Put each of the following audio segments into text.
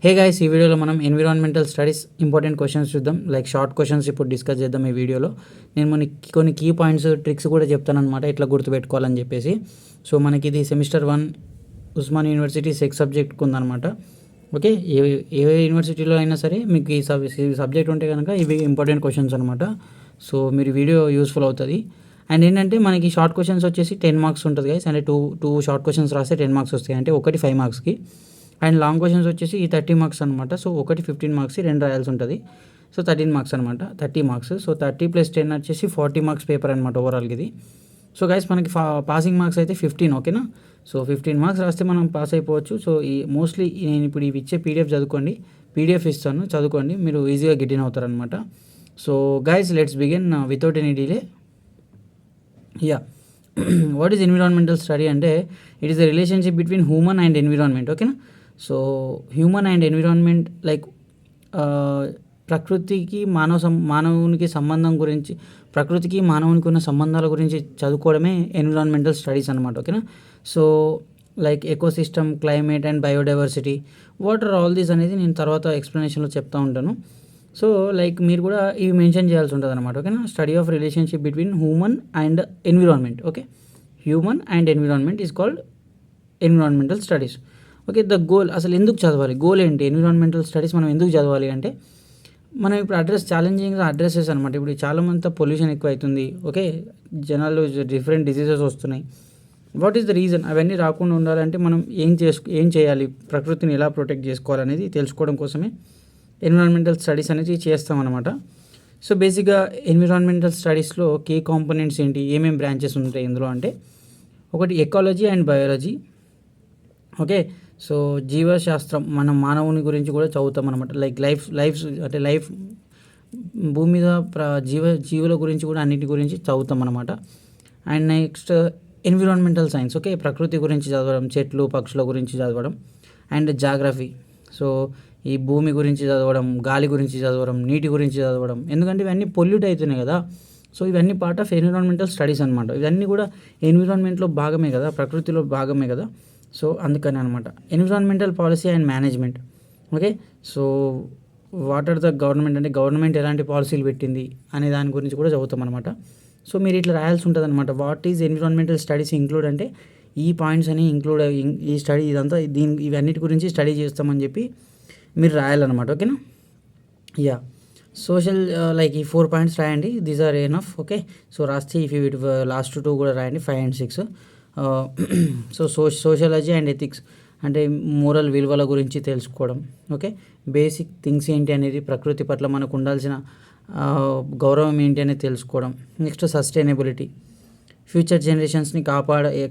Hey guys, ఈ వీడియోలో మనం ఎన్విరాన్మెంటల్ స్టడీస్ ఇంపార్టెంట్ క్వశ్చన్స్ చూద్దాం. లైక్ షార్ట్ క్వశ్చన్స్ ఇప్పుడు డిస్కస్ చేద్దాం ఈ వీడియోలో. నేను మనకి కొన్ని కీ పాయింట్స్ ట్రిక్స్ కూడా చెప్తాను అనమాట, ఇట్లా గుర్తుపెట్టుకోవాలని చెప్పేసి. సో మనకి ఇది సెమిస్టర్ 1 ఉస్మాన్ యూనివర్సిటీ సెక్స్ సబ్జెక్ట్కి ఉందన్నమాట. ఓకే, ఏ యూనివర్సిటీలో అయినా సరే మీకు ఈ సబ్జెక్ట్ ఉంటే కనుక ఇవి ఇంపార్టెంట్ క్వశ్చన్స్ అనమాట. సో మీరు వీడియో యూస్ఫుల్ అవుతుంది. అండ్ ఏంటంటే మనకి షార్ట్ క్వశ్చన్స్ వచ్చేసి 10 మార్క్స్ ఉంటుంది గైస్. అంటే టూ షార్ట్ క్వశ్చన్స్ రాస్తే 10 మార్క్స్ వస్తాయి, అంటే ఒకటి 5 మార్క్స్కి. అండ్ లాంగ్ క్వశ్చన్స్ వచ్చేసి ఈ 30 మార్క్స్ అనమాట. సో ఒకటి 15 మార్క్స్, 2 రాయాల్సి ఉంటుంది. సో 13 మార్క్స్ అనమాట, 30 మార్క్స్. సో 30 + 10 వచ్చేసి 40 మార్క్స్ పేపర్ అనమాట ఓవరాల్కి ఇది. సో గైస్ మనకి పాసింగ్ మార్క్స్ అయితే 15, ఓకేనా. సో 15 మార్క్స్ రాస్తే మనం పాస్ అయిపోవచ్చు. సో ఈ మోస్ట్లీ నేను ఇప్పుడు ఇవి ఇచ్చే పీడిఎఫ్ చదువుకోండి, పీడిఎఫ్ ఇస్తాను, చదువుకోండి, మీరు ఈజీగా గెట్ ఇన్ అవుతారనమాట. So guys let's begin without any delay. Yeah, what is environmental study అంటే it is the relationship between human and environment, ఓకేనా. So human and environment like ప్రకృతికి మానవునికి సంబంధం గురించి, ప్రకృతికి మానవునికి ఉన్న సంబంధాల గురించి చదువుకోవడమే ఎన్విరాన్మెంటల్ స్టడీస్ అనమాట, ఓకేనా. So like ecosystem, climate and biodiversity, what are all these అనేది నేను తర్వాత ఎక్స్ప్లెనేషన్లో చెప్తా ఉంటాను. సో లైక్ మీరు కూడా ఇవి మెన్షన్ చేయాల్సి ఉంటుంది అనమాట, ఓకేనా. Study of relationship between human and environment, okay. Human and environment is called environmental studies, okay. The goal, అసలు ఎందుకు చదవాలి, గోల్ ఏంటి, ఎన్విరాన్మెంటల్ స్టడీస్ మనం ఎందుకు చదవాలి అంటే మనం ఇప్పుడు ఛాలెంజింగ్గా అడ్రస్సెస్ అనమాట. ఇప్పుడు చాలామంది పొల్యూషన్ ఎక్కువ అవుతుంది, ఓకే, జనాలు డిఫరెంట్ డిసీజెస్ వస్తున్నాయి. వాట్ ఈస్ ద రీజన్, అవన్నీ రాకుండా ఉండాలంటే మనం ఏం చేయాలి, ప్రకృతిని ఎలా ప్రొటెక్ట్ చేసుకోవాలనేది తెలుసుకోవడం కోసమే ఎన్విరాన్మెంటల్ స్టడీస్ అనేది చేస్తామన్నమాట. సో బేసిక్గా ఎన్విరాన్మెంటల్ స్టడీస్లో కీ కాంపోనెంట్స్ ఏంటి, ఏమేమి బ్రాంచెస్ ఉంటాయి ఇందులో అంటే, ఒకటి ecology and biology, okay. So జీవశాస్త్రం, మనం మానవుని గురించి కూడా చదువుతాం అనమాట. లైక్ లైఫ్ భూమి మీద జీవుల గురించి కూడా అన్నిటి గురించి చదువుతాం అనమాట. And next environmental science, okay, ప్రకృతి గురించి చదవడం, చెట్లు పక్షుల గురించి చదవడం. అండ్ జాగ్రఫీ, సో ఈ భూమి గురించి చదవడం, గాలి గురించి చదవడం, నీటి గురించి చదవడం, ఎందుకంటే ఇవన్నీ పొల్యూట్ అవుతున్నాయి కదా. సో ఇవన్నీ పార్ట్ ఆఫ్ ఎన్విరాన్మెంటల్ స్టడీస్ అనమాట. ఇవన్నీ కూడా ఎన్విరాన్మెంట్లో భాగమే కదా, ప్రకృతిలో భాగమే కదా. సో అందుకని అనమాట environmental policy and management, okay. So what are the government, అంటే గవర్నమెంట్ ఎలాంటి పాలసీలు పెట్టింది అనే దాని గురించి కూడా చదువుతాం అనమాట. సో మీరు ఇట్లా రాయాల్సి ఉంటుంది అనమాట. What is environmental studies include అంటే ఈ పాయింట్స్ అని ఇంక్లూడ్, ఈ స్టడీ ఇదంతా ఇవన్నిటి గురించి స్టడీ చేస్తామని చెప్పి మీరు రాయాలన్నమాట, ఓకేనా. యా, సోషల్ లైక్ ఈ 4 పాయింట్స్ రాయండి, these are enough, okay. So రాస్తే ఇఫ్ లాస్ట్ 2 కూడా రాయండి, 5 and 6. So sociology and ethics అంటే మోరల్ విలువల గురించి తెలుసుకోవడం, ఓకే. బేసిక్ థింగ్స్ ఏంటి అనేది, ప్రకృతి పట్ల మనకు ఉండాల్సిన గౌరవం ఏంటి అనేది తెలుసుకోవడం. నెక్స్ట్ సస్టైనబిలిటీ, ఫ్యూచర్ జనరేషన్స్ని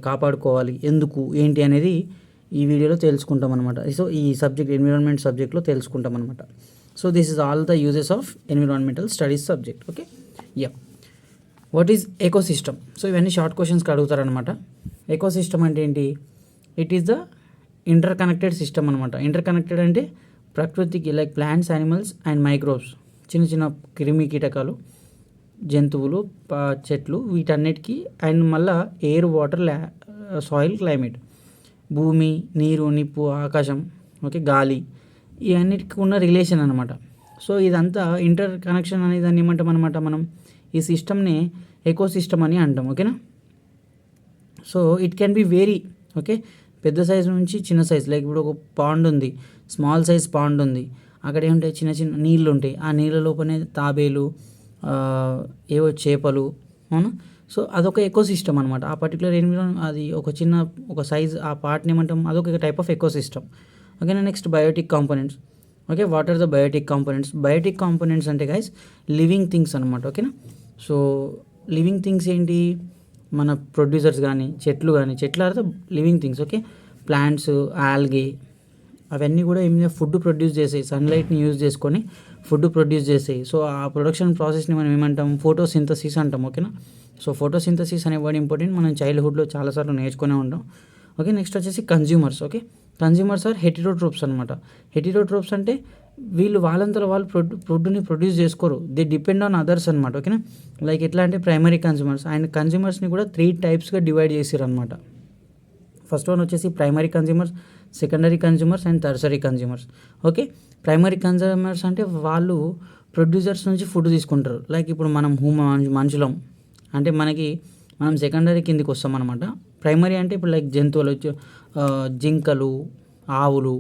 కాపాడుకోవాలి, ఎందుకు ఏంటి అనేది ఈ వీడియోలో తెలుసుకుంటాం అనమాట. సో ఈ సబ్జెక్ట్ ఎన్విరాన్మెంట్ సబ్జెక్ట్లో తెలుసుకుంటాం అనమాట. So this is all the uses of environmental studies subject, okay. Yeah, what is ecosystem, so ఇవన్నీ షార్ట్ క్వశ్చన్స్కి అడుగుతారనమాట. ఎకోసిస్టమ్ అంటే ఏంటి, it is the inter connected system అనమాట. ఇంటర్ కనెక్టెడ్ అంటే ప్రకృతికి like plants, animals and microbes, చిన్న చిన్న క్రిమి కీటకాలు, జంతువులు, చెట్లు, వీటన్నిటికీ, అండ్ మళ్ళీ ఎయిర్, వాటర్, సాయిల్, క్లైమేట్, భూమి, నీరు, నిప్పు, ఆకాశం, ఓకే, గాలి, ఇవన్నిటికీ ఉన్న రిలేషన్ అనమాట. సో ఇదంతా ఇంటర్ కనెక్షన్ అనే దాన్ని ఏమంటాం అనమాట మనం, ఈ సిస్టమ్ని ఎకోసిస్టమ్ అని అంటాం, ఓకేనా. So it can be very, okay, పెద్ద సైజు నుంచి చిన్న సైజ్. లైక్ ఇప్పుడు ఒక పాండ్ ఉంది, స్మాల్ సైజ్ పాండ్ ఉంది, అక్కడ ఏముంటాయి, చిన్న చిన్న నీళ్ళు ఉంటాయి, ఆ నీళ్ళ లోపలనే తాబేలు, ఏవో చేపలు, అవును. సో అదొక ఎకోసిస్టమ్ అనమాట. ఆ పర్టికులర్ అది ఒక సైజ్, ఆ పార్ట్ని ఏమంటాం, అదొక టైప్ ఆఫ్ ఎకోసిస్టమ్, ఓకేనా. Next biotic components, okay. What are the biotic components, biotic components అంటే గైస్ లివింగ్ థింగ్స్ అనమాట, ఓకేనా. సో లివింగ్ థింగ్స్ ఏంటి, మన ప్రొడ్యూసర్స్ కానీ, చెట్లు are the living things, okay. Plants, algae, అవన్నీ కూడా ఏమైనా ఫుడ్ ప్రొడ్యూస్ చేసాయి, సన్లైట్ని యూజ్ చేసుకొని ఫుడ్ ప్రొడ్యూస్ చేసాయి. సో ఆ ప్రొడక్షన్ ప్రాసెస్ని మనం ఏమంటాం, ఫోటోసింథసిస్ అంటాం, ఓకేనా. సో ఫోటోసింథసిస్ అనే వర్డ్ ఇంపార్టెంట్, మనం చైల్డ్హుడ్లో చాలాసార్లు నేర్చుకునే ఉంటాం, ఓకే. నెక్స్ట్ వచ్చేసి consumers, okay. Consumers are heterotrophs అనమాట. హెటిరోట్రోప్స్ అంటే వీళ్ళు వాళ్ళంతా వాళ్ళు ఫుడ్ని ప్రొడ్యూస్ చేసుకోరు, దే డిపెండ్ ఆన్ అదర్స్ అనమాట, ఓకేనా. లైక్ ఎట్లా అంటే ప్రైమరీ కన్జ్యూమర్స్, అండ్ కన్జ్యూమర్స్ని కూడా 3 టైప్స్గా డివైడ్ చేసారు అనమాట. ఫస్ట్ వన్ వచ్చేసి primary consumers, secondary consumers and tertiary consumers. Okay, primary consumers అంటే వాళ్ళు ప్రొడ్యూసర్స్ నుంచి ఫుడ్ తీసుకుంటారు. లైక్ ఇప్పుడు మనం మనుషులం అంటే మనం సెకండరీ కిందికి వస్తాం అనమాట. ప్రైమరీ అంటే ఇప్పుడు లైక్ జంతువులు జింకలు, ఆవులు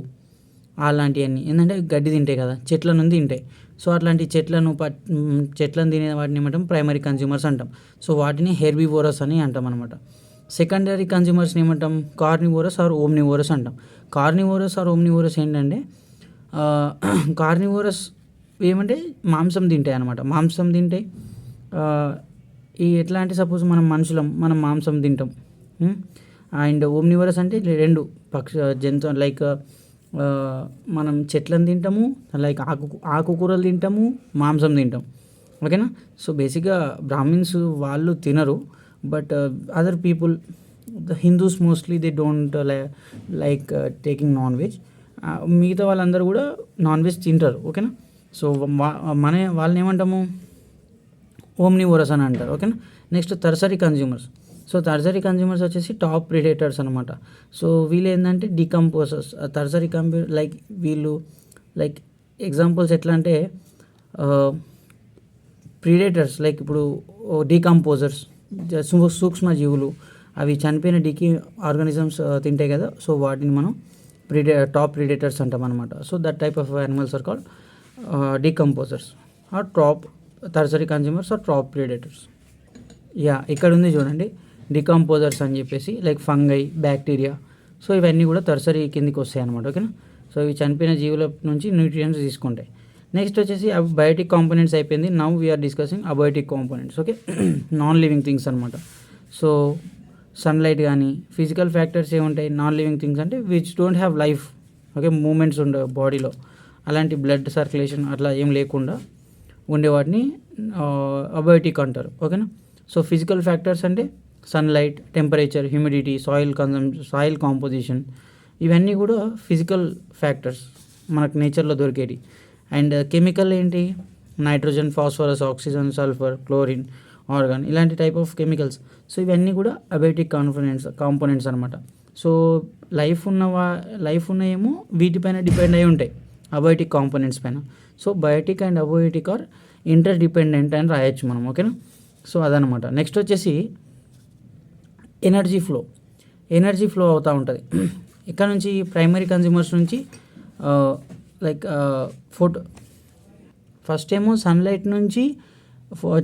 అలాంటివన్నీ ఏంటంటే గడ్డి తింటాయి కదా, చెట్ల నుండి తింటాయి. సో అట్లాంటి చెట్లను తినే వాటిని ఏమంటాం, ప్రైమరీ కన్జ్యూమర్స్ అంటాం. సో వాటిని హెర్బివోరస్ అని అంటాం అనమాట. సెకండరీ కన్జ్యూమర్స్ని ఏమంటాం, కార్నివోరస్ ఆర్ ఓమ్నివోరస్ అంటాం. కార్నివోరస్ ఆర్ ఓమ్నివోరస్ ఏంటంటే కార్నివోరస్ ఏమంటే మాంసం తింటాయి అనమాట. మాంసం తింటాయి. ఈ ఎట్లా అంటే సపోజ్ మనం మాంసం తింటాం. అండ్ ఓమ్నివోరస్ అంటే రెండు జంతువు లైక్ మనం చెట్లను తింటాము, లైక్ ఆకుకూరలు తింటాము, మాంసం తింటాం. ఓకేనా. సో బేసిక్గా బ్రాహ్మిన్స్ వాళ్ళు తినరు, but other people, the Hindus mostly they don't like taking non veg. మిగతా వాళ్ళందరూ కూడా నాన్ వెజ్ తింటారు. ఓకేనా. సో వాళ్ళని ఏమంటాము, ఓమ్నివోరస్ అని అంటారు. ఓకేనా. Next tertiary consumers. So tertiary consumers వచ్చేసి టాప్ ప్రిడేటర్స్ అనమాట. సో వీళ్ళు ఏంటంటే డీకంపోజర్స్. టెర్షరీ వీళ్ళు లైక్ ఎగ్జాంపుల్స్ ఎట్లా అంటే ప్రిడేటర్స్ లైక్ ఇప్పుడు డీకంపోజర్స్, సూక్ష్మ జీవులు, అవి చనిపోయిన ఆర్గానిజమ్స్ తింటాయి కదా. సో వాటిని మనం టాప్ ప్రిడేటర్స్ అంటాం అనమాట. So that type of animals are called decomposers are top tertiary consumers are top predators. ఇక్కడ ఉంది చూడండి, డికంపోజర్స్ అని చెప్పేసి లైక్ ఫంగై, బ్యాక్టీరియా. సో ఇవన్నీ కూడా టెర్షరీ కిందికి వస్తాయి అనమాట. ఓకేనా. సో ఇవి చనిపోయిన జీవుల నుంచి న్యూట్రియంట్స్ తీసుకుంటాయి. నెక్స్ట్ వచ్చేసి బయోటిక్ కాంపోనెంట్స్ అయిపోయింది. Now we are discussing abiotic components. Okay, non living things అనమాట. సో సన్లైట్ కానీ ఫిజికల్ ఫ్యాక్టర్స్ ఏముంటాయి, నాన్ లివింగ్ థింగ్స్ అంటే which don't have life. Okay, movements ఉండవు బాడీలో, అలాంటి బ్లడ్ సర్క్యులేషన్ అట్లా ఏం లేకుండా ఉండేవాటిని అబయోటిక్ అంటారు. ఓకేనా. సో ఫిజికల్ ఫ్యాక్టర్స్ అంటే sunlight, temperature, humidity, soil composition, ఇవన్నీ కూడా ఫిజికల్ ఫ్యాక్టర్స్ మనకు నేచర్లో దొరికేవి. అండ్ కెమికల్ ఏంటి, nitrogen, phosphorus, oxygen, sulphur, chlorine, argon, ఇలాంటి టైప్ ఆఫ్ కెమికల్స్. సో ఇవన్నీ కూడా అబయోటిక్ కాంపోనెంట్స్ అనమాట. సో లైఫ్ ఉన్నయేమో వీటిపైన డిపెండ్ అయి ఉంటాయి, అబయోటిక్ కాంపోనెంట్స్ పైన. So biotic and abiotic are interdependent అని రాయొచ్చు మనం. ఓకేనా. సో అదనమాట. నెక్స్ట్ వచ్చేసి ఎనర్జీ ఫ్లో అవుతూ ఉంటుంది. ఇక్కడ నుంచి ప్రైమరీ కన్జ్యూమర్స్ నుంచి లైక్ ఫస్ట్ ఏమో సన్లైట్ నుంచి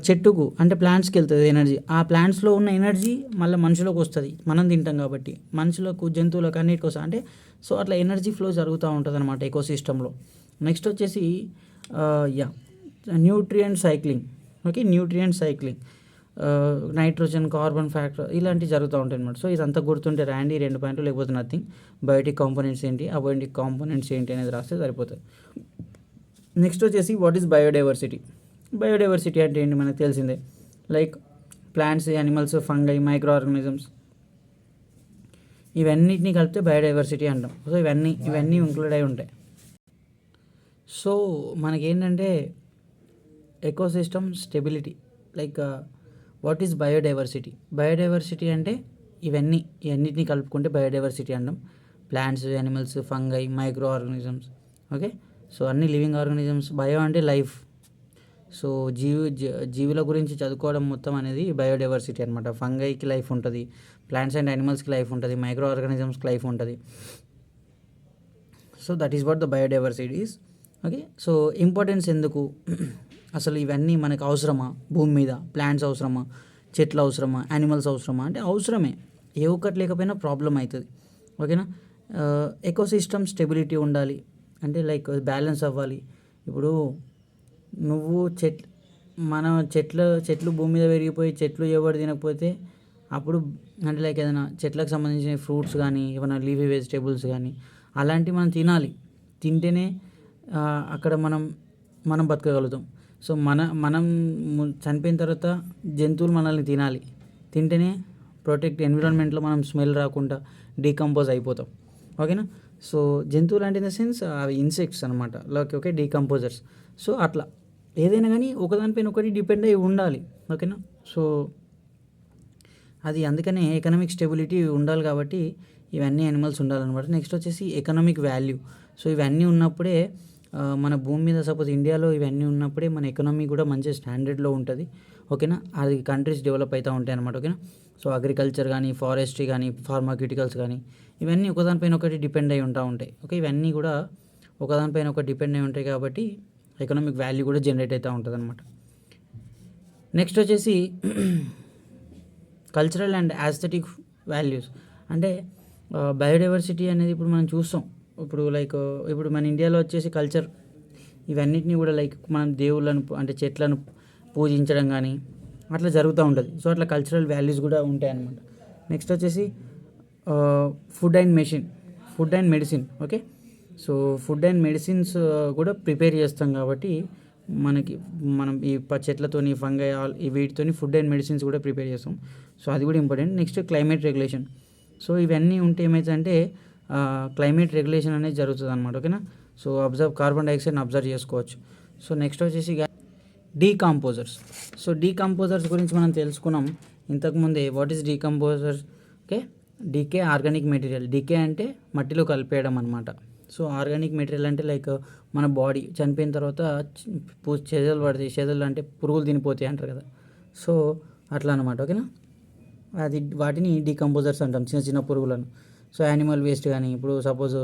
చెట్టుకు అంటే ప్లాంట్స్కి వెళ్తుంది ఎనర్జీ. ఆ ప్లాంట్స్లో ఉన్న ఎనర్జీ మళ్ళీ మనుషులకు వస్తుంది, మనం తింటాం కాబట్టి. మనుషులకు, జంతువులకు అన్నిటికి వస్తుంది అంటే. సో అట్లా ఎనర్జీ ఫ్లో జరుగుతూ ఉంటుంది అనమాట ఎకోసిస్టంలో. నెక్స్ట్ వచ్చేసి nutrient cycling. Okay, nutrient cycling, nitrogen, carbon factor ఇలాంటివి జరుగుతూ ఉంటాయి అనమాట. సో ఇదంతా గుర్తుంటే రాండి 2 పాయింట్లు, లేకపోతే నథింగ్. బయోటిక్ కాంపోనెంట్స్ ఏంటి, అబయోటిక్ కాంపోనెంట్స్ ఏంటి అనేది రాస్తే సరిపోతుంది. నెక్స్ట్ వచ్చేసి వాట్ ఈస్ బయోడైవర్సిటీ. బయోడైవర్సిటీ అంటే ఏంటి మనకు తెలిసిందే, like plants, animals, fungi, micro organisms, ఇవన్నిటిని కలిపితే బయోడైవర్సిటీ అంటాం. సో ఇవన్నీ ఇంక్లూడ్ అయి ఉంటాయి. సో మనకేంటంటే ecosystem stability, like what is biodiversity అంటే ఇవన్నిటిని కలుపుకుంటే బయోడైవర్సిటీ అంటాం. Plants, animals, fungi, micro organisms. Okay, so అన్ని లివింగ్ ఆర్గానిజమ్స్. బయో అంటే లైఫ్. సో జీవుల గురించి చదువుకోవడం మొత్తం అనేది బయోడైవర్సిటీ అనమాట. ఫంగైకి లైఫ్ ఉంటుంది, ప్లాంట్స్ అండ్ యానిమల్స్కి లైఫ్ ఉంటుంది, మైక్రో ఆర్గానిజమ్స్కి లైఫ్ ఉంటుంది. So that is what the biodiversity is. Okay, so importance ఎందుకు, అసలు ఇవన్నీ మనకు అవసరమా భూమి మీద? ప్లాంట్స్ అవసరమా, చెట్లు అవసరమా, యానిమల్స్ అవసరమా అంటే అవసరమే. ఏ ఒక్కటి లేకపోయినా ప్రాబ్లం అవుతుంది. ఓకేనా. ఎకోసిస్టమ్ స్టెబిలిటీ ఉండాలి అంటే లైక్ బ్యాలెన్స్ అవ్వాలి. ఇప్పుడు నువ్వు చెట్లు భూమి మీద పెరిగిపోయి చెట్లు ఎవరు తినకపోతే అప్పుడు అంటే లైక్ ఏదైనా చెట్లకు సంబంధించిన ఫ్రూట్స్ కానీ, ఏమైనా లీఫీ వెజిటేబుల్స్ కానీ అలాంటివి మనం తినాలి. తింటేనే అక్కడ మనం బతకగలుగుతాం. సో మనం చనిపోయిన తర్వాత జంతువులు మనల్ని తింటేనే ఎన్విరాన్మెంట్లో మనం స్మెల్ రాకుండా డీకంపోజ్ అయిపోతాం. ఓకేనా. సో జంతువులు అంటే ఇన్ ద సెన్స్ అవి ఇన్సెక్ట్స్ అనమాట, లైక్ ఓకే డీకంపోజర్స్. సో అట్లా ఏదైనా కానీ ఒకదానిపైన ఒకటి డిపెండ్ అయి ఉండాలి. ఓకేనా. సో అది అందుకనే ఎకనామిక్ స్టెబిలిటీ ఉండాలి. కాబట్టి ఇవన్నీ యానిమల్స్ ఉండాలన్నమాట. నెక్స్ట్ వచ్చేసి ఎకనామిక్ వాల్యూ. సో ఇవన్నీ ఉన్నప్పుడే మన భూమి మీద సపోజ్ ఇండియాలో ఇవన్నీ ఉన్నప్పుడే మన ఎకనామీ కూడా మంచి స్టాండర్డ్లో ఉంటుంది. ఓకేనా, అది కంట్రీస్ డెవలప్ అవుతూ ఉంటాయి అనమాట. ఓకేనా, సో అగ్రికల్చర్ కానీ, ఫారెస్ట్రీ కానీ, ఫార్మాక్యూటికల్స్ కానీ, ఇవన్నీ ఒకదానిపైన ఒకటి డిపెండ్ అయి ఉంటాయి. ఓకే, ఇవన్నీ కూడా ఒకదానిపైన ఒకటి డిపెండ్ అయి ఉంటాయి కాబట్టి ఎకనామిక్ వాల్యూ కూడా జనరేట్ అవుతూ ఉంటుంది అనమాట. నెక్స్ట్ వచ్చేసి కల్చరల్ అండ్ యాస్థెటిక్ వాల్యూస్. అంటే బయోడైవర్సిటీ అనేది ఇప్పుడు మనం చూస్తాం. ఇప్పుడు లైక్ ఇప్పుడు మన ఇండియాలో వచ్చేసి కల్చర్ ఇవన్నిటిని కూడా లైక్ మనం దేవుళ్ళను అంటే చెట్లను పూజించడం కానీ అట్లా జరుగుతూ ఉంటుంది. సో అట్లా కల్చరల్ వాల్యూస్ కూడా ఉంటాయి అన్నమాట. నెక్స్ట్ వచ్చేసి food and medicine. Okay, so food and medicines కూడా ప్రిపేర్ చేస్తాం కాబట్టి మనం ఈ చెట్లతోని ఫంగై వీటితోని ఫుడ్ అండ్ మెడిసిన్స్ కూడా ప్రిపేర్ చేస్తాం. సో అది కూడా important. Next climate regulation. So ఇవన్నీ ఉంటే ఏమవుతుందంటే క్లైమేట్ రెగ్యులేషన్ అనేది జరుగుతుంది అనమాట. ఓకేనా, సో కార్బన్ డైఆక్సైడ్ని అబ్జర్వ్ చేసుకోవచ్చు. సో నెక్స్ట్ వచ్చేసి డీకంపోజర్స్. సో డీకంపోజర్స్ గురించి మనం తెలుసుకున్నాం ఇంతకుముందే. What is decomposers? Okay, decay organic material. Decay అంటే మట్టిలో కలిపేయడం అనమాట. సో ఆర్గానిక్ మెటీరియల్ అంటే లైక్ మన బాడీ చనిపోయిన తర్వాత చెదలు పడతాయి. చెదలు అంటే పురుగులు తినిపోతాయి అంటారు కదా, సో అట్లా అనమాట. ఓకేనా, వాటిని డీకంపోజర్స్ అంటాం, చిన్న చిన్న పురుగులను. సో యానిమల్ వేస్ట్ కానీ, ఇప్పుడు సపోజ్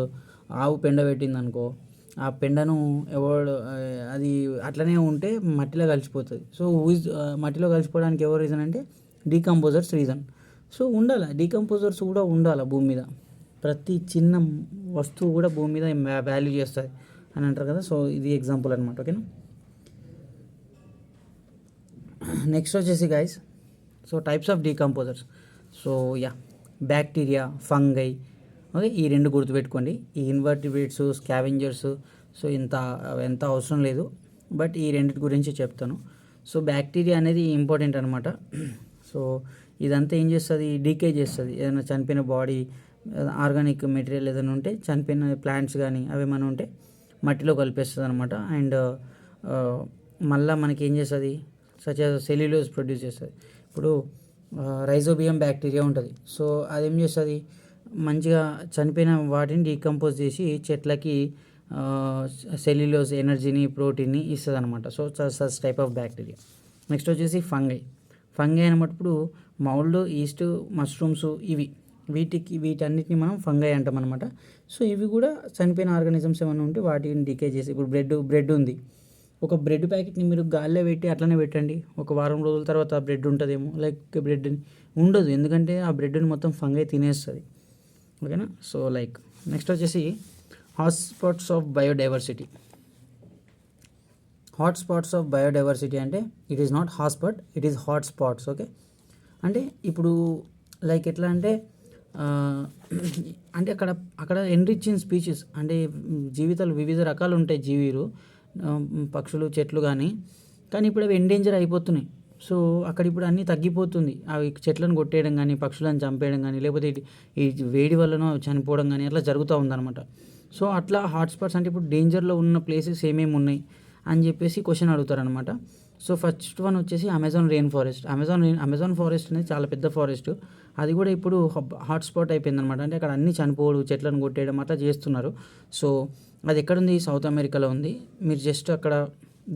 ఆవు పెండ పెట్టింది అనుకో, ఆ పెండను అది అట్లనే ఉంటే మట్టిలో కలిసిపోతుంది. సో మట్టిలో కలిసిపోవడానికి ఎవరు రీజన్ అంటే డీకంపోజర్స్ రీజన్. సో డీకంపోజర్స్ కూడా ఉండాలి భూమి మీద. ప్రతి చిన్న వస్తువు కూడా భూమి మీద వాల్యూ చేస్తుంది అని అంటారు కదా, సో ఇది ఎగ్జాంపుల్ అనమాట. ఓకేనా, నెక్స్ట్ వచ్చేసి guys, so types of decomposers. So bacteria, fungi. Okay, ఈ రెండు గుర్తుపెట్టుకోండి. ఈ ఇన్వర్టిబ్రేట్స్, స్కావెంజర్స్, సో ఎంత అవసరం లేదు, బట్ ఈ రెండింటి గురించి చెప్తాను. సో బ్యాక్టీరియా అనేది ఇంపార్టెంట్ అనమాట. సో ఇదంతా ఏం చేస్తుంది, డీకే చేస్తుంది. ఏదైనా చనిపోయిన బాడీ ఆర్గానిక్ మెటీరియల్ ఏదైనా ఉంటే, చనిపోయిన ప్లాంట్స్ కానీ అవి ఏమైనా ఉంటే మట్టిలో కలిపేస్తుంది అనమాట. అండ్ మళ్ళీ మనకి ఏం చేస్తుంది, సచ్ యాజ్ సెల్యులోజ్ ప్రొడ్యూస్ చేస్తుంది. ఇప్పుడు రైజోబియం బ్యాక్టీరియా ఉంటుంది. సో అదేం చేస్తుంది, మంచిగా చనిపోయిన వాటిని డీకంపోజ్ చేసి చెట్లకి సెల్యులోజ్ ఎనర్జీని, ప్రోటీన్ని ఇస్తుంది అనమాట. So such type of bacteria. Next వచ్చేసి ఫంగై అన్నప్పుడు మౌల్డ్, ఈస్ట్, మష్రూమ్స్ వీటన్నిటిని మనం ఫంగై అంటాం అనమాట. సో ఇవి కూడా చనిపోయిన ఆర్గానిజమ్స్ ఏమైనా ఉంటే వాటిని డీకే చేసి, ఇప్పుడు బ్రెడ్ ఉంది, ఒక బ్రెడ్ ప్యాకెట్ని మీరు గాల్లో పెట్టి అట్లనే పెట్టండి, ఒక వారం రోజుల తర్వాత ఆ బ్రెడ్ ఉంటుందేమో, లైక్ బ్రెడ్ ఉండదు, ఎందుకంటే ఆ బ్రెడ్ని మొత్తం ఫంగై తినేస్తుంది. ఓకేనా, సో లైక్ నెక్స్ట్ వచ్చేసి హాట్స్పాట్స్ ఆఫ్ బయోడైవర్సిటీ. అంటే it is not hotspot, it is hotspots. Okay, అంటే ఇప్పుడు లైక్ ఎట్లా అంటే అంటే అక్కడ ఎన్రిచింగ్ స్పీషీస్ అంటే జీవితాలు వివిధ రకాలు ఉంటాయి, జీవులు, పక్షులు, చెట్లు కానీ ఇప్పుడు అవి ఎండేంజర్ అయిపోతున్నాయి. సో అక్కడ ఇప్పుడు అన్నీ తగ్గిపోతుంది. అవి చెట్లను కొట్టేయడం కానీ, పక్షులను చంపేయడం కానీ, లేకపోతే ఈ వేడి వల్లనో చనిపోవడం కానీ అట్లా జరుగుతూ ఉందన్నమాట. సో అట్లా హాట్స్పాట్స్ అంటే ఇప్పుడు డేంజర్లో ఉన్న ప్లేసెస్ ఏమేమి ఉన్నాయి అని చెప్పేసి క్వశ్చన్ అడుగుతారనమాట. సో ఫస్ట్ వన్ వచ్చేసి Amazon rain forest. Amazon forest అనేది చాలా పెద్ద ఫారెస్ట్. అది కూడా ఇప్పుడు హాట్స్పాట్ అయిపోయిందనమాట. అంటే అక్కడ అన్ని చనిపోవడం, చెట్లను కొట్టేయడం అట్లా చేస్తున్నారు. సో అది ఎక్కడుంది, సౌత్ అమెరికాలో ఉంది. మీరు జస్ట్ అక్కడ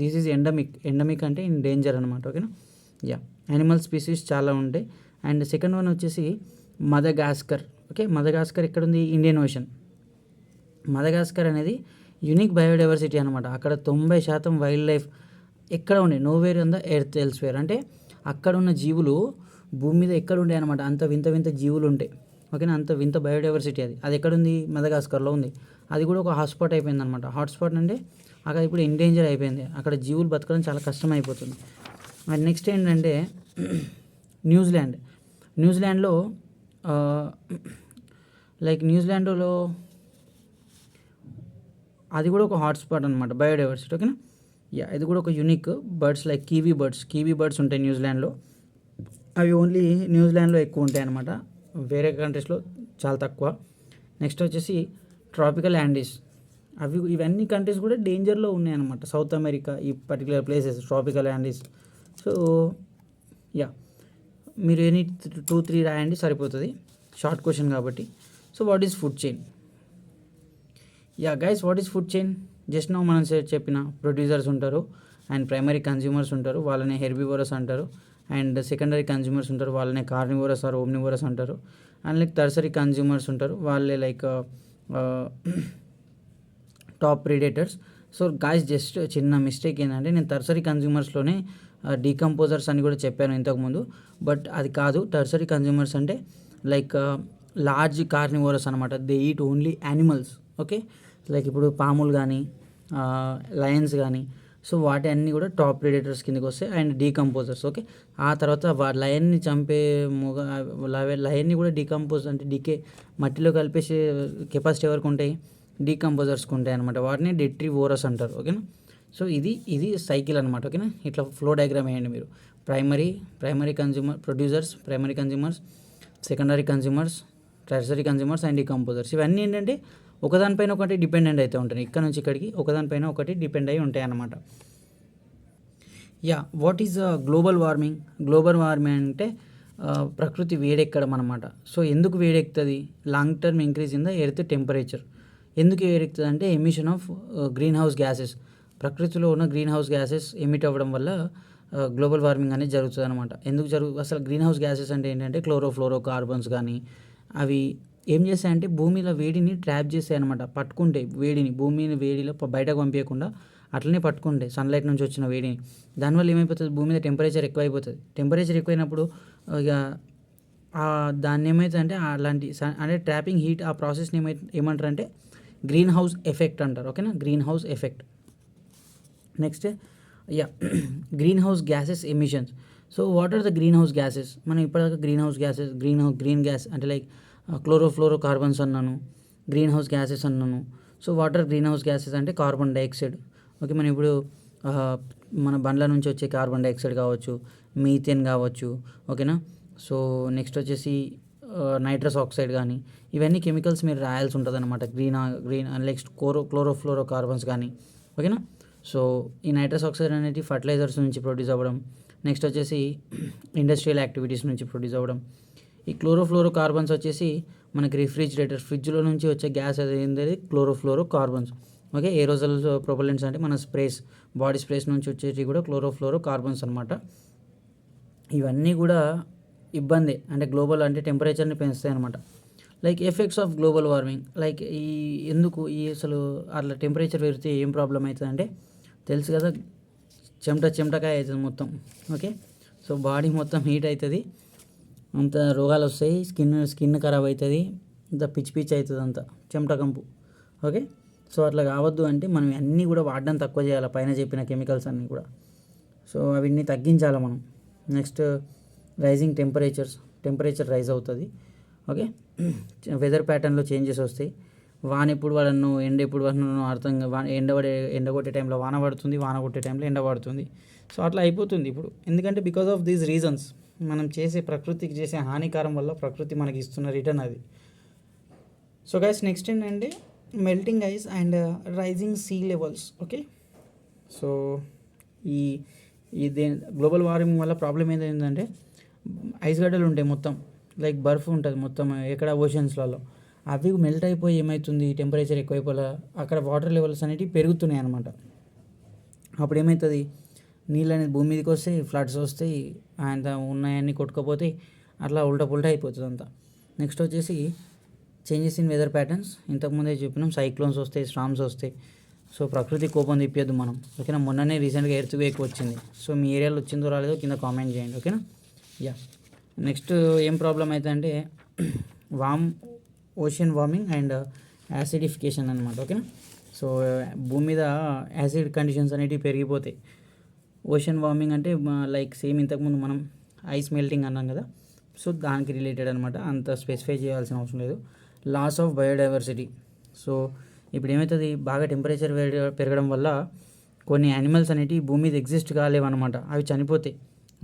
దిస్ ఈజ్ ఎండమిక్ అంటే ఇన్ డేంజర్ అనమాట. ఓకేనా, యానిమల్ స్పీసీస్ చాలా ఉంటాయి. అండ్ సెకండ్ వన్ వచ్చేసి మదగాస్కర్. ఓకే, మదగాస్కర్ ఎక్కడుంది, ఇండియన్ ఓషన్. మదగాస్కర్ అనేది యూనిక్ బయోడైవర్సిటీ అనమాట. అక్కడ 90% వైల్డ్ లైఫ్ ఎక్కడ ఉండే, nowhere on the earth elsewhere. అంటే అక్కడ ఉన్న జీవులు భూమి మీద ఎక్కడ ఉండే అనమాట, అంత వింత జీవులు ఉంటాయి. ఓకేనా, అంత వింత బయోడైవర్సిటీ అది ఎక్కడుంది, మదగాస్కర్లో ఉంది. అది కూడా ఒక హాట్స్పాట్ అయిపోయింది అనమాట. హాట్స్పాట్ అంటే అక్కడ ఇప్పుడు ఎండేంజర్ అయిపోయింది, అక్కడ జీవులు బతకడం చాలా కష్టం అయిపోతుంది. అండ్ నెక్స్ట్ ఏంటంటే న్యూజిలాండ్లో అది కూడా ఒక హాట్స్పాట్ అనమాట బయోడైవర్సిటీ. ఓకేనా, ఇది కూడా ఒక unique birds like kiwi birds ఉంటాయి న్యూజిలాండ్లో. అవి ఓన్లీ న్యూజిలాండ్లో ఎక్కువ ఉంటాయి అనమాట, వేరే కంట్రీస్లో చాలా తక్కువ. నెక్స్ట్ వచ్చేసి ట్రాపికల్ యాండీస్. ఇవన్నీ కంట్రీస్ కూడా డేంజర్లో ఉన్నాయి అనమాట. సౌత్ అమెరికా ఈ particular places tropical Andes. So మీరు ఎనీ 2-3 రాయండి సరిపోతుంది, షార్ట్ క్వశ్చన్ కాబట్టి. So what is food chain? Yeah guys, what is food chain? Just know మనం చెప్పిన ప్రొడ్యూసర్స్ ఉంటారు అండ్ ప్రైమరీ కన్జ్యూమర్స్ ఉంటారు, వాళ్ళనే హెర్బివోరస్ అంటారు. అండ్ సెకండరీ కన్జ్యూమర్స్ ఉంటారు, వాళ్ళనే కార్నివోరస్ ఆర్ ఓమ్నివోరస్ అంటారు. అండ్ లైక్ టర్సరీ కన్జ్యూమర్స్ ఉంటారు, వాళ్ళే like top predators. So guys, just చిన్న మిస్టేక్ ఏంటంటే నేను టర్సరీ కన్జ్యూమర్స్లోనే డీకంపోజర్స్ అని కూడా చెప్పాను ఇంతకుముందు, బట్ అది కాదు. టర్సరీ కన్జ్యూమర్స్ అంటే లైక్ లార్జ్ కార్నివోరస్ అనమాట. They eat only animals. Okay, like ఇప్పుడు పాములు కానీ లయన్స్ కానీ, సో వాటి అన్నీ కూడా టాప్ ప్రిడేటర్స్ కిందకి వస్తాయి అండ్ డీకంపోజర్స్. ఓకే, ఆ తర్వాత లయన్ని చంపే లయన్ని కూడా డీకంపోజ్ అంటే డీకే మట్టిలో కలిపేసే కెపాసిటీ ఎవరికి ఉంటాయి? డీకంపోజర్స్కి ఉంటాయి అనమాట. వాటిని డెట్రివోరస్ అంటారు. ఓకేనా, సో ఇది సైకిల్ అనమాట. ఓకేనా, ఇట్లా ఫ్లో డయాగ్రామ్ వేయండి మీరు. Primary consumer producers, primary consumers, secondary consumers, tertiary consumers and decomposers. ఇవన్నీ ఏంటంటే ఒకదానిపైన ఒకటి డిపెండెంట్ అయితే ఉంటాయి. ఇక్కడ నుంచి ఇక్కడికి ఒకదానిపైన ఒకటి డిపెండ్ అయి ఉంటాయి అన్నమాట. Yeah, what is global warming? Global warming అంటే ప్రకృతి వేడెక్కడం అనమాట. సో ఎందుకు వేడెక్కుతుంది? Long term increase in the earth temperature. ఎందుకు వేడెక్కుతుంది అంటే emission of greenhouse gases. ప్రకృతిలో ఉన్న గ్రీన్ హౌస్ గ్యాసెస్ ఎమిట్ అవ్వడం వల్ల గ్లోబల్ వార్మింగ్ అనేది జరుగుతుంది అనమాట. అసలు గ్రీన్ హౌస్ గ్యాసెస్ అంటే ఏంటంటే క్లోరోఫ్లోరో కార్బన్స్ కానీ అవి ఏం చేస్తాయంటే భూమిలో వేడిని ట్రాప్ చేస్తాయి అనమాట. పట్టుకుంటాయి వేడిని, భూమిని వేడిలో బయటకు పంపించకుండా అట్లనే పట్టుకుంటాయి సన్లైట్ నుంచి వచ్చిన వేడిని. దానివల్ల ఏమైపోతుంది? భూమి మీద టెంపరేచర్ ఎక్కువైపోతుంది. టెంపరేచర్ ఎక్కువైనప్పుడు ఇక దాన్ని ఏమవుతుందంటే అలాంటి అంటే ట్రాపింగ్ హీట్ ఆ ప్రాసెస్ని ఏమంటారు అంటే గ్రీన్ హౌస్ ఎఫెక్ట్ అంటారు. ఓకేనా, greenhouse effect. Next greenhouse gases emissions. So what are the greenhouse gases? మనం ఇప్పటిదాకా greenhouse gases, green gas అంటే లైక్ క్లోరోఫ్లోరో కార్బన్స్ అన్నాను, గ్రీన్ హౌస్ గ్యాసెస్ అన్నాను. So what are greenhouse gases అంటే carbon dioxide. Okay, మనం ఇప్పుడు మన బండ్ల నుంచి వచ్చే కార్బన్ డైఆక్సైడ్ కావచ్చు, మీథేన్ కావచ్చు. ఓకేనా, సో నెక్స్ట్ వచ్చేసి నైట్రస్ ఆక్సైడ్ కానీ, ఇవన్నీ కెమికల్స్ మీరు రాయాల్సి ఉంటుంది అనమాట. గ్రీన్ నెక్స్ట్ క్లోరోఫ్లోరో కార్బన్స్ కానీ. ఓకేనా, సో ఈ నైట్రస్ ఆక్సైడ్ అనేది ఫర్టిలైజర్స్ నుంచి ప్రొడ్యూస్ అవ్వడం, నెక్స్ట్ వచ్చేసి ఇండస్ట్రియల్ యాక్టివిటీస్ నుంచి ప్రొడ్యూస్ అవ్వడం. ఈ క్లోరోఫ్లోరో కార్బన్స్ వచ్చేసి మనకి రిఫ్రిజిరేటర్, ఫ్రిడ్జ్లో నుంచి వచ్చే గ్యాస్ అనేది క్లోరోఫ్లోరో కార్బన్స్. ఓకే, ఏరోజల్ ప్రొపలెంట్స్ అంటే మన స్ప్రేస్, బాడీ స్ప్రేస్ నుంచి వచ్చేవి కూడా క్లోరోఫ్లోరో కార్బన్స్ అనమాట. ఇవన్నీ కూడా ఇబ్బంది అంటే గ్లోబల్ అంటే టెంపరేచర్ని పెంచుతాయి అనమాట. Like effects of global warming, like అసలు అట్లా టెంపరేచర్ పెరిగితే ఏం ప్రాబ్లం అవుతుంది అంటే తెలుసు కదా, చెమటకాయ అవుతుంది మొత్తం. ఓకే, సో బాడీ మొత్తం హీట్ అవుతుంది, అంత రోగాలు వస్తాయి, స్కిన్ ఖరాబ్ అవుతుంది, అంత పిచ్చి అవుతుంది, అంత చెమట కంపు. ఓకే, సో అట్లా కావద్దు అంటే మనం అన్నీ కూడా వాడడం తక్కువ చేయాలి, పైన చెప్పిన కెమికల్స్ అన్నీ కూడా. సో అవన్నీ తగ్గించాలి మనం. నెక్స్ట్ రైజింగ్ టెంపరేచర్ రైజ్ అవుతుంది. ఓకే, వెదర్ ప్యాటర్న్లో చేంజెస్ వస్తాయి. వాన ఎప్పుడు పడను, ఎండ ఎప్పుడు పడను అర్థంగా, ఎండ కొట్టే టైంలో వాన పడుతుంది, వాన కొట్టే టైంలో ఎండ పడుతుంది. సో అట్లా అయిపోతుంది ఇప్పుడు. ఎందుకంటే బికాస్ ఆఫ్ దీస్ రీజన్స్ మనం ప్రకృతికి చేసే హానికారం వల్ల ప్రకృతి మనకి ఇస్తున్న రిటర్న్ అది. సో గైస్, నెక్స్ట్ ఏంటంటే melting ice and rising sea levels. Okay, so ఈ గ్లోబల్ వార్మింగ్ వల్ల ప్రాబ్లం ఏంటంటే ఐస్ గడ్డలు ఉంటాయి మొత్తం, లైక్ బర్ఫ్ ఉంటుంది మొత్తం ఎక్కడ ఓషన్స్లలో, అవి మెల్ట్ అయిపోయి ఏమవుతుంది, టెంపరేచర్ ఎక్కువైపోయి అక్కడ వాటర్ లెవెల్స్ అనేవి పెరుగుతున్నాయి అన్నమాట. అప్పుడు ఏమవుతుంది, నీళ్ళు అనేది భూమి మీదకి వస్తాయి, ఫ్లడ్స్ వస్తాయి, అంత ఉన్నాయన్నీ కొట్టుకపోతాయి, అట్లా ఉల్టా పుల్టా అయిపోతుంది అంతా. నెక్స్ట్ వచ్చేసి చేంజెస్ ఇన్ వెదర్ ప్యాటర్న్స్. ఇంతకుముందే చెప్పినాం, సైక్లోన్స్ వస్తాయి, స్టార్మ్స్ వస్తాయి. సో ప్రకృతి కోపం తిప్పేద్దు మనం. ఓకేనా, మొన్ననే రీసెంట్గా ఎర్త్క్వేక్ వచ్చింది. సో మీ ఏరియాలో వచ్చిందో రాలేదో కింద కామెంట్ చేయండి. ఓకేనా, యా. నెక్స్ట్ ఏం ప్రాబ్లం అయితే అంటే ఓషన్ వార్మింగ్ అండ్ యాసిడిఫికేషన్ అనమాట. ఓకేనా, సో భూమి మీద యాసిడ్ కండిషన్స్ అనేటివి పెరిగిపోతాయి. ఓషన్ వార్మింగ్ అంటే లైక్ సేమ్ ఇంతకుముందు మనం ఐస్ మెల్టింగ్ అన్నాం కదా, సో దానికి రిలేటెడ్ అనమాట, అంత స్పెసిఫై చేయాల్సిన అవసరం లేదు. Loss of biodiversity. సో ఇప్పుడు ఏమవుతుంది, బాగా టెంపరేచర్ పెరగడం వల్ల కొన్ని యానిమల్స్ అనేవి భూమి మీద ఎగ్జిస్ట్ కాలేవన్నమాట, అవి చనిపోతాయి.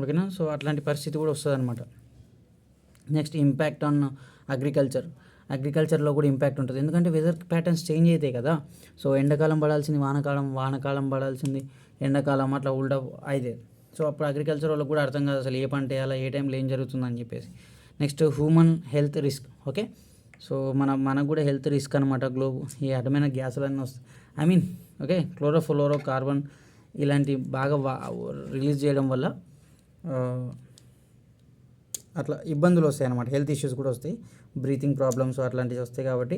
ఓకేనా, సో అట్లాంటి పరిస్థితి కూడా వస్తుంది అనమాట. నెక్స్ట్ ఇంపాక్ట్ ఆన్ అగ్రికల్చర్లో కూడా ఇంపాక్ట్ ఉంటుంది. ఎందుకంటే వెదర్ ప్యాటర్న్స్ చేంజ్ అవుతాయి కదా. సో ఎండాకాలం పడాల్సింది వానాకాలం పడాల్సింది ఎండాకాలం, అట్లా ఉల్టా అయితే. సో అప్పుడు అగ్రికల్చర్ వాళ్ళకి కూడా అర్థం కాదు అసలు ఏ పంట వేయాలా, ఏ టైంలో ఏం జరుగుతుందని చెప్పేసి. Next human health risk. Okay, so మనకు కూడా హెల్త్ రిస్క్ అనమాట. ఈ అడ్డమైన గ్యాసులన్నీ వస్తాయి, I mean okay, chlorofluoro carbon ఇలాంటి బాగా రిలీజ్ చేయడం వల్ల అట్లా ఇబ్బందులు వస్తాయి అనమాట, హెల్త్ ఇష్యూస్ కూడా వస్తాయి, బ్రీతింగ్ ప్రాబ్లమ్స్ అట్లాంటివి వస్తాయి. కాబట్టి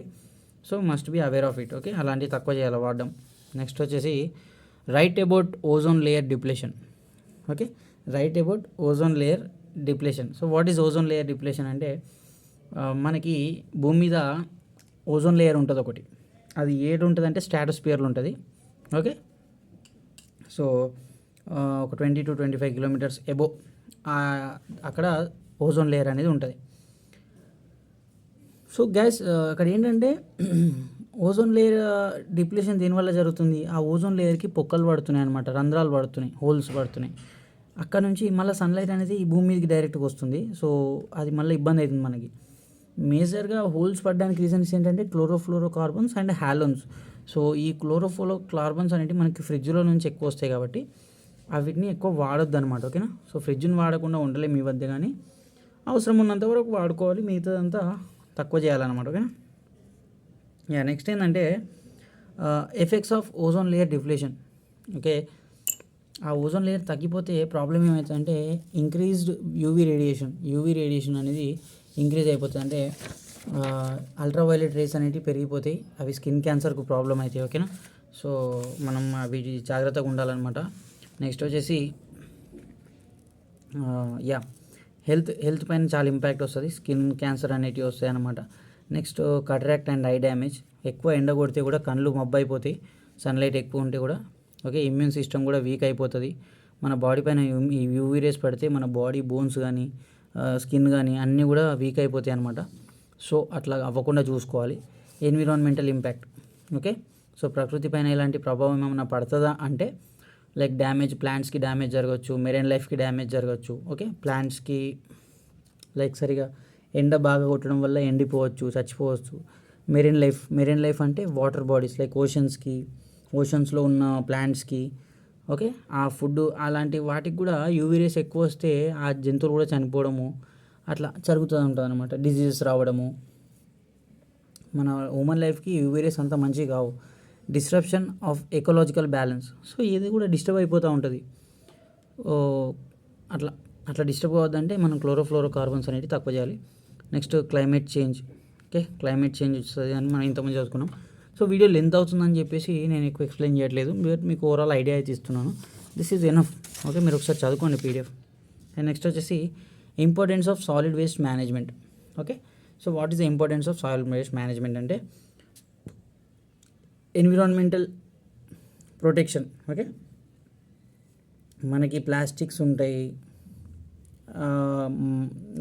so must be aware of it. Okay, అలాంటివి తక్కువ చేయాలి వాడడం. నెక్స్ట్ వచ్చేసి write about ozone layer depletion. Okay, write about ozone layer depletion. So what is ozone layer depletion అంటే మనకి భూమి మీద ఓజోన్ లేయర్ ఉంటుంది ఒకటి, అది ఏడు ఉంటుంది అంటే స్ట్రాటోస్ఫియర్లో ఉంటుంది. ఓకే, సో ఒక 20-25 కిలోమీటర్స్ ఎబో అక్కడ ఓజోన్ లేయర్ అనేది ఉంటుంది. సో గ్యాస్ అక్కడ ఏంటంటే ఓజోన్ లేయర్ డిప్లేషన్ దేనివల్ల జరుగుతుంది, ఆ ఓజోన్ లేయర్కి పొక్కలు పడుతున్నాయి అనమాట, రంధ్రాలు పడుతున్నాయి, హోల్స్ పడుతున్నాయి. అక్కడ నుంచి మళ్ళీ సన్లైట్ అనేది ఈ భూమి మీదకి డైరెక్ట్గా వస్తుంది. సో అది మళ్ళీ ఇబ్బంది అవుతుంది మనకి. మేజర్గా హోల్స్ పడడానికి రీజన్స్ ఏంటంటే క్లోరోఫ్లోరో కార్బన్స్ అండ్ హాలోన్స్. సో ఈ క్లోరోఫ్లోరో కార్బన్స్ అనేవి మనకి ఫ్రిడ్జ్లో నుంచి ఎక్కువ వస్తాయి కాబట్టి వీటిని ఎక్కువ వాడొద్దు అనమాట. ఓకేనా, సో ఫ్రిడ్జ్ని వాడకుండా ఉండలేము ఈ మధ్య, కానీ అవసరం ఉన్నంత వరకు వాడుకోవాలి, మిగతాదంతా తక్కువ చేయాలన్నమాట. ఓకేనా, నెక్స్ట్ ఏంటంటే effects of ozone layer depletion. Okay, ఆ ఓజోన్ లేయర్ తగ్గిపోతే ప్రాబ్లం ఏమవుతుందంటే ఇంక్రీజ్డ్ యూవీ రేడియేషన్ అనేది ఇంక్రీజ్ అయిపోతుంది. అంటే అల్ట్రావైలెట్ రేస్ అనేవి పెరిగిపోతాయి, అవి స్కిన్ క్యాన్సర్కు ప్రాబ్లం అవుతాయి. ఓకేనా, సో మనం అవి జాగ్రత్తగా ఉండాలన్నమాట. నెక్స్ట్ వచ్చేసి హెల్త్ పైన చాలా ఇంపాక్ట్ వస్తుంది, స్కిన్ క్యాన్సర్ అనేటివి వస్తాయి అన్నమాట. Next cataract and eye damage. ఎక్కువ ఎండ కొడితే కూడా కళ్ళు మబ్బు అయిపోతాయి, సన్లైట్ ఎక్కువ ఉంటే కూడా. ఓకే, ఇమ్యూన్ సిస్టమ్ కూడా వీక్ అయిపోతుంది. మన బాడీ పైన యూవీ రేస్ పడితే మన బాడీ బోన్స్ కానీ స్కిన్ కానీ అన్నీ కూడా వీక్ అయిపోతాయి అనమాట. సో అట్లా అవ్వకుండా చూసుకోవాలి. Environmental impact. ఓకే, సో ప్రకృతి పైన ఎలాంటి ప్రభావం ఏమైనా పడుతుందా అంటే లైక్ డ్యామేజ్, ప్లాంట్స్కి డ్యామేజ్ జరగవచ్చు, మెరైన్ లైఫ్కి డ్యామేజ్ జరగవచ్చు. ఓకే, ప్లాంట్స్కి లైక్ సరిగా ఎండ బాగా కొట్టడం వల్ల ఎండిపోవచ్చు, చచ్చిపోవచ్చు. మెరైన్ లైఫ్ అంటే వాటర్ బాడీస్ లైక్ ఓషన్స్లో ఉన్న ప్లాంట్స్కి. ఓకే, ఆ ఫుడ్ అలాంటి వాటికి కూడా యూవీ రేస్ ఎక్కువ వస్తే ఆ జంతువులు కూడా చనిపోవడము అట్లా జరుగుతూ ఉంటుంది అనమాట, డిసీజెస్ రావడము. మన హ్యూమన్ లైఫ్కి యూవీ రేస్ అంత మంచివి కావు. Disruption of ecological balance. So ఇది కూడా డిస్టర్బ్ అయిపోతూ ఉంటుంది. అట్లా డిస్టర్బ్ అవ్వద్దంటే మనం క్లోరోఫ్లోరో కార్బన్స్ అనేవి తక్కువ చేయాలి. Next climate change. Okay, climate change వస్తుంది అని మనం ఇంతమంది చదువుకున్నాం. సో వీడియో లెంత్ అవుతుందని చెప్పేసి నేను ఎక్కువ ఎక్స్ప్లెయిన్ చేయట్లేదు, మీకు ఓవరాల్ ఐడియా అయితే ఇస్తున్నాను. This is enough. ఓకే, మీరు ఒకసారి చదువుకోండి పీడిఎఫ్. అండ్ నెక్స్ట్ వచ్చేసి importance of solid waste management. Okay, so what is the importance of solid waste management అంటే ఎన్విరాన్మెంటల్ ప్రొటెక్షన్. ఓకే, మనకి ప్లాస్టిక్స్ ఉంటాయి,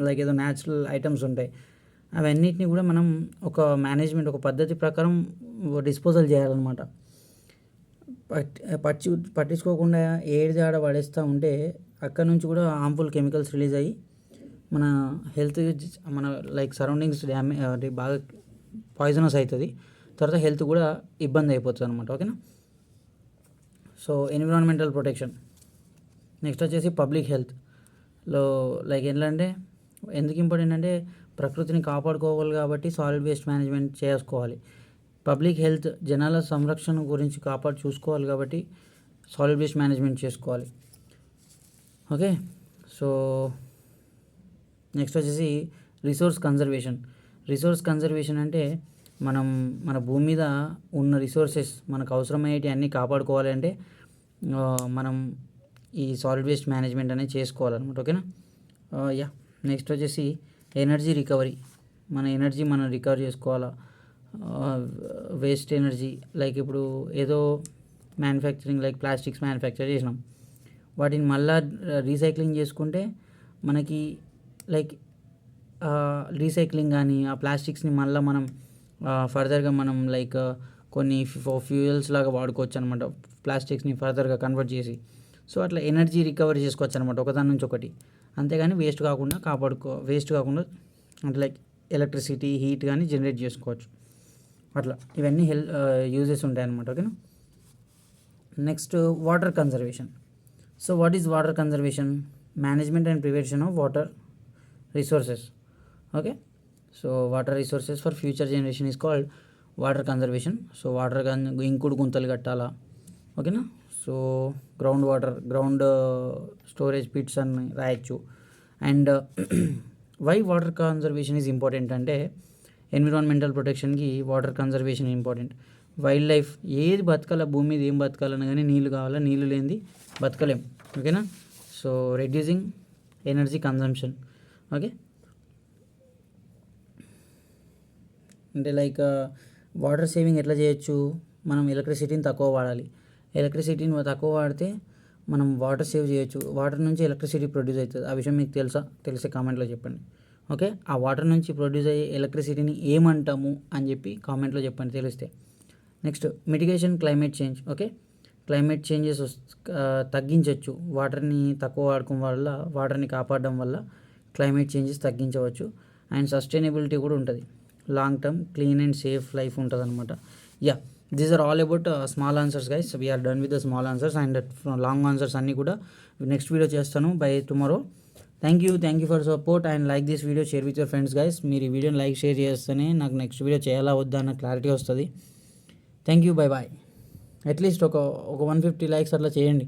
లైక్ ఏదో న్యాచురల్ ఐటమ్స్ ఉంటాయి, అవన్నిటిని కూడా మనం ఒక మేనేజ్మెంట్, ఒక పద్ధతి ప్రకారం డిస్పోజల్ చేయాలన్నమాట. పట్టించుకోకుండా ఏడు జాడ పడేస్తూ ఉంటే అక్కడ నుంచి కూడా హార్మ్ఫుల్ కెమికల్స్ రిలీజ్ అయ్యి మన హెల్త్, మన లైక్ సరౌండింగ్స్ బాగా పాయిజనస్ అవుతుంది. తర్వాత హెల్త్ కూడా ఇబ్బంది అయిపోతుంది అనమాట. ఓకేనా, సో ఎన్విరాన్మెంటల్ ప్రొటెక్షన్. నెక్స్ట్ వచ్చేసి పబ్లిక్ హెల్త్లో లైక్ ఏంటంటే ఎందుకు ఇంపార్టెంట్ అంటే ప్రకృతిని కాపాడుకోవాలి కాబట్టి సాలిడ్ వేస్ట్ మేనేజ్మెంట్ చేసుకోవాలి. పబ్లిక్ హెల్త్, జనాల సంరక్షణ గురించి చూసుకోవాలి కాబట్టి సాలిడ్ వేస్ట్ మేనేజ్మెంట్ చేసుకోవాలి. ఓకే, సో నెక్స్ట్ వచ్చేసి రిసోర్స్ కన్జర్వేషన్ అంటే మనం మన భూమి మీద ఉన్న రిసోర్సెస్ మనకు అవసరమయ్యేవి అన్నీ కాపాడుకోవాలి అంటే మనం ఈ సాలిడ్ వేస్ట్ మేనేజ్మెంట్ అనేది చేసుకోవాలన్నమాట. ఓకేనా, నెక్స్ట్ వచ్చేసి ఎనర్జీ రికవరీ. మన ఎనర్జీ మనం రికవర్ చేసుకోవాలా. వేస్ట్ ఎనర్జీ లైక్ ఇప్పుడు ఏదో మ్యానుఫ్యాక్చరింగ్ లైక్ ప్లాస్టిక్స్ మ్యానుఫ్యాక్చర్ చేసినాం, వాటిని మళ్ళీ రీసైక్లింగ్ చేసుకుంటే మనకి లైక్ రీసైక్లింగ్ కానీ ఆ ప్లాస్టిక్స్ని మళ్ళీ మనం ఫర్దర్గా మనం లైక్ కొన్ని ఫ్యూయల్స్ లాగా వాడుకోవచ్చు అనమాట, ప్లాస్టిక్స్ని ఫర్దర్గా కన్వర్ట్ చేసి. సో అట్లా ఎనర్జీ రికవరీ చేసుకోవచ్చు అనమాట ఒకదాని నుంచి ఒకటి. అంతేగాని వేస్ట్ కాకుండా అంటే లైక్ ఎలక్ట్రిసిటీ, హీట్ కానీ జనరేట్ చేసుకోవచ్చు. అట్లా ఇవన్నీ యూజెస్ ఉంటాయన్నమాట. ఓకేనా, next water conservation. So what is water conservation? Management and prevention of water resources. Okay, so water resources for future generation is called water conservation. So water ఇంకుడు గుంతలు కట్టాలా, ఓకేనా. సో గ్రౌండ్ స్టోరేజ్ పిట్స్ అని రాయొచ్చు. And why water conservation is important అంటే environmental ప్రొటెక్షన్కి water conservation important. Wildlife ఏది బతకాల, భూమి మీద ఏం బతకాలన్నా కానీ నీళ్ళు కావాలా, నీళ్ళు లేనిది బతకలేం, ఓకేనా. So reducing energy consumption, okay. అంటే లైక్ వాటర్ సేవింగ్ ఎట్లా చేయొచ్చు, మనం ఎలక్ట్రిసిటీని తక్కువ వాడాలి. ఎలక్ట్రిసిటీని తక్కువ వాడితే మనం వాటర్ సేవ్ చేయొచ్చు. వాటర్ నుంచి ఎలక్ట్రిసిటీ ప్రొడ్యూస్ అవుతుంది. ఆ విషయం మీకు తెలిసే కామెంట్లో చెప్పండి, ఓకే. ఆ వాటర్ నుంచి ప్రొడ్యూస్ అయ్యే ఎలక్ట్రిసిటీని ఏమంటాము అని చెప్పి కామెంట్లో చెప్పండి తెలిస్తే. Next mitigation climate change, okay. Climate changes తగ్గించవచ్చు. వాటర్ని తక్కువ వాడకం వల్ల, వాటర్ని కాపాడడం వల్ల క్లైమేట్ చేంజెస్ తగ్గించవచ్చు. అండ్ సస్టైనబిలిటీ కూడా ఉంటుంది. Long term clean and safe life ఉంటుంది అనమాట. Yeah, these are all about small answers guys. We are done with the small answers and long answers అన్నీ కూడా నెక్స్ట్ వీడియో చేస్తాను by tomorrow. Thank you for support and like this video, share with your friends guys. మీరు ఈ వీడియోని like share చేస్తేనే నాకు next video చేయాలా వద్దా అన్న క్లారిటీ వస్తుంది. Thank you, bye bye. At least ఒక 150 లైక్స్ అట్లా చేయండి.